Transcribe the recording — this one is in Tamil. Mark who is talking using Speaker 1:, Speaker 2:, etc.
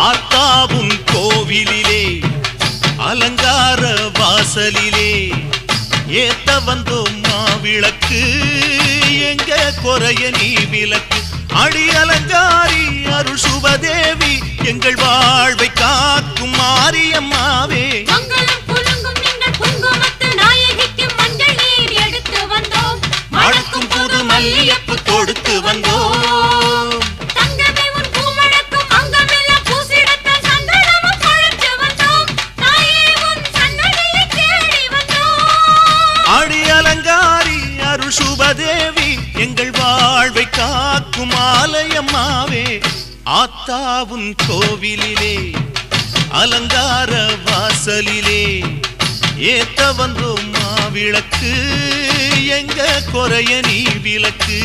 Speaker 1: ஆத்தாவும் கோவிலிலே அலங்கார வாசலிலே ஏத்த வந்தோம் மாவிளக்கு எங்க குறைய நீ விளக்கு அடி அலங்காரி அருள் சுபதேவி எங்கள் வாழ்வை காக்கும் மாரியம்மாவே மணக்கும் புது மல்லியப்பு கொடுத்து வந்தோம் அடி அலங்காரி அருள் சுபதேவி எங்கள் வாழ்வை காக்கும் ஆலயம்மாவே ஆத்தாவும் கோவிலிலே அலங்கார வாசலிலே ஏத்த வந்தோம் மாவிளக்கு எங்க குறைய நீ விளக்கு